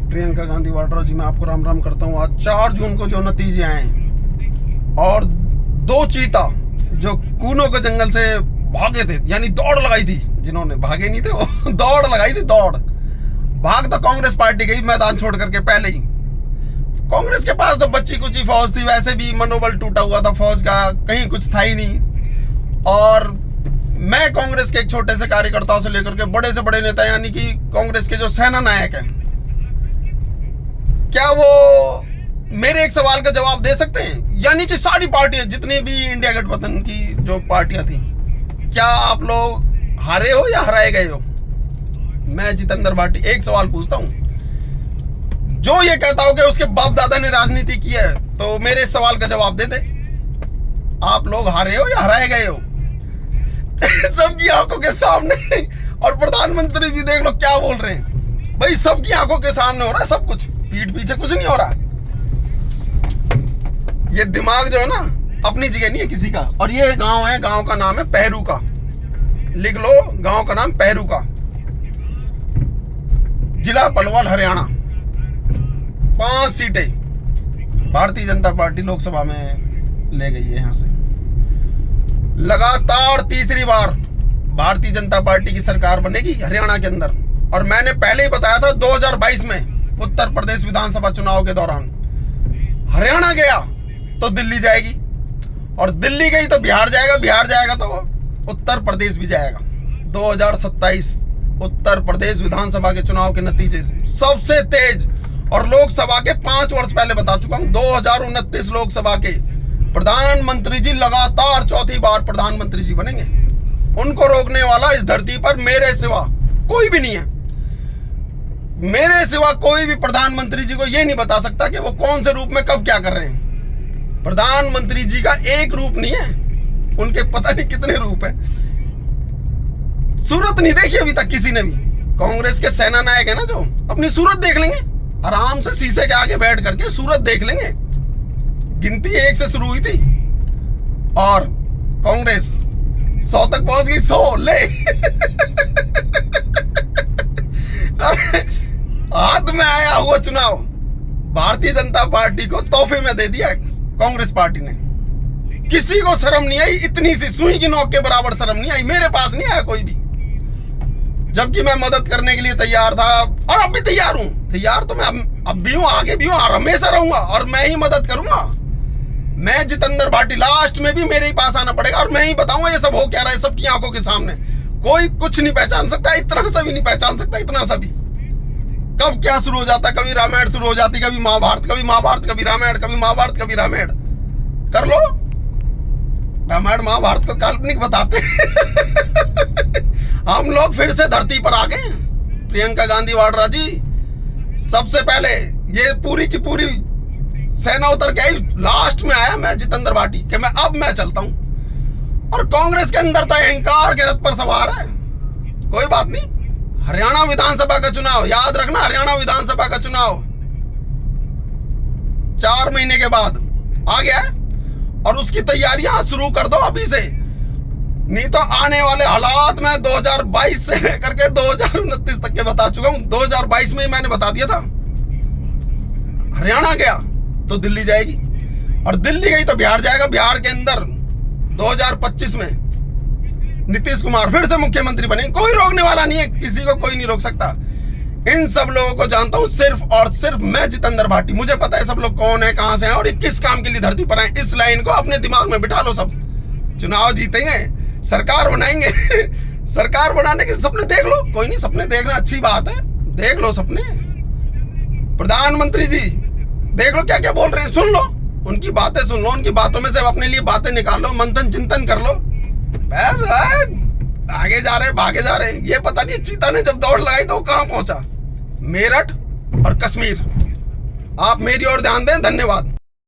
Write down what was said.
प्रियंका गांधी वाड्रा जी, मैं आपको राम राम करता हूँ। आज 4 जून को जो नतीजे आए और 2 चीता जो कूनो के जंगल से भागे थे, यानी दौड़ लगाई थी, जिन्होंने भागे नहीं थे वो दौड़ लगाई थी, दौड़ भाग तो कांग्रेस पार्टी गई मैदान छोड़ करके पहले ही। कांग्रेस के पास तो बच्ची कुची फौज थी, वैसे भी मनोबल टूटा हुआ था फौज का, कहीं कुछ था ही नहीं। और मैं कांग्रेस के एक छोटे से कार्यकर्ताओं से लेकर के बड़े से बड़े नेता, यानी कि कांग्रेस के जो सेना नायक हैं, क्या वो मेरे एक सवाल का जवाब दे सकते हैं? यानी कि सारी पार्टियां, जितनी भी इंडिया गठबंधन की जो पार्टियां थी, क्या आप लोग हारे हो या हराए गए हो? मैं जितेंद्र भाटी एक सवाल पूछता हूं, जो ये कहता हो कि उसके बाप दादा ने राजनीति की है, तो मेरे इस सवाल का जवाब दे दे, आप लोग हारे हो या हराए गए हो? सबकी आंखों के सामने, और प्रधानमंत्री जी देख लो क्या बोल रहे हैं भाई, सबकी आंखों के सामने हो रहा है सब कुछ, पीठ पीछे कुछ नहीं हो रहा। ये दिमाग जो है ना अपनी जगह नहीं है किसी का। और ये गांव है, गांव का नाम है पहरू का, लिख लो, गांव का नाम पहरू का, जिला पलवल, हरियाणा। 5 सीटें भारतीय जनता पार्टी लोकसभा में ले गई है। यहां से लगातार तीसरी बार भारतीय जनता पार्टी की सरकार बनेगी हरियाणा के अंदर। और मैंने पहले ही बताया था 2022 में उत्तर प्रदेश विधानसभा चुनाव के दौरान, हरियाणा गया तो दिल्ली जाएगी, और दिल्ली गई तो बिहार जाएगा, बिहार जाएगा तो उत्तर प्रदेश भी जाएगा। 2027 उत्तर प्रदेश विधानसभा के चुनाव के नतीजे सबसे तेज, और लोकसभा के 5 वर्ष पहले बता चुका हूं, 2029 लोकसभा के प्रधानमंत्री जी लगातार 4थी बार प्रधानमंत्री जी बनेंगे। उनको रोकने वाला इस धरती पर मेरे सिवा कोई भी नहीं है। मेरे सिवा कोई भी प्रधानमंत्री जी को यह नहीं बता सकता कि वो कौन से रूप में कब क्या कर रहे हैं। प्रधानमंत्री जी का एक रूप नहीं है, उनके पता नहीं कितने रूप है। सूरत नहीं देखी अभी तक किसी ने भी। कांग्रेस के सेना नायक है ना, जो अपनी सूरत देख लेंगे आराम से, शीशे के आगे बैठ करके सूरत देख लेंगे। गिनती 1 से शुरू हुई थी और कांग्रेस 100 तक पहुंच गई। 100 ले हाथ में आया हुआ चुनाव भारतीय जनता पार्टी को तोहफे में दे दिया कांग्रेस पार्टी ने। किसी को शर्म नहीं आई, इतनी सी सुई की नोक के बराबर शर्म नहीं आई। मेरे पास नहीं आया कोई भी, जबकि मैं मदद करने के लिए तैयार था, और अब भी तैयार हूं। तैयार तो मैं अब भी हूं, आगे भी हूं, और हमेशा रहूंगा, और मैं ही मदद करूंगा। मैं जितेंद्र भाटी, लास्ट में भी मेरे ही पास आना पड़ेगा, और मैं ही बताऊंगा ये सब हो क्या रहा है सबकी आंखों के सामने। कोई कुछ नहीं पहचान सकता, इतना सा भी नहीं पहचान सकता, इतना सा भी। कब क्या शुरू हो जाता, कभी रामायण शुरू हो जाती, कभी महाभारत, कभी महाभारत, कभी रामायण, कभी महाभारत, कभी रामायण। कर लो, रामायण महाभारत को काल्पनिक बताते हम लोग फिर से धरती पर आ गए। प्रियंका गांधी वाड्रा जी, सबसे पहले ये पूरी की पूरी सेना उतर के आई, लास्ट में आया मैं जितेंद्र भाटी कि मैं चलता हूं। और कांग्रेस के अंदर तो अहंकार के रथ पर सवार है। कोई बात नहीं, हरियाणा विधानसभा का चुनाव याद रखना, हरियाणा विधानसभा का चुनाव 4 महीने के बाद आ गया है, और उसकी तैयारियां शुरू कर दो अभी से, नहीं तो आने वाले हालात में 2022 से लेकर के 2029 तक के बता चुका हूं। 2022 में ही मैंने बता दिया था, हरियाणा गया तो दिल्ली जाएगी, और दिल्ली गई तो बिहार जाएगा। बिहार के अंदर 2025 में नीतीश कुमार फिर से मुख्यमंत्री बनेंगे। कोई रोकने वाला नहीं है, किसी को कोई नहीं रोक सकता। इन सब लोगों को जानता हूं सिर्फ और सिर्फ मैं, जितेंद्र भाटी। मुझे पता है सब लोग कौन है, कहां से हैं, और ये किस काम के लिए धरती पर आए। इस लाइन को अपने दिमाग में बिठा लो। सब चुनाव जीतेंगे, सरकार बनाएंगे सरकार बनाने के सपने देख लो। कोई नहीं, सपने देखना अच्छी बात है, देख लो सपने। प्रधानमंत्री जी देख लो क्या क्या बोल रहे हैं, सुन लो उनकी बातें, सुन लो उनकी बातों में से अपने लिए बातें निकाल लो, मंथन चिंतन कर लो। बस आगे जा रहे, भागे जा रहे हैं। ये पता नहीं चीता ने जब दौड़ लगाई तो वो कहां पहुंचा, मेरठ और कश्मीर। आप मेरी ओर ध्यान दें। धन्यवाद।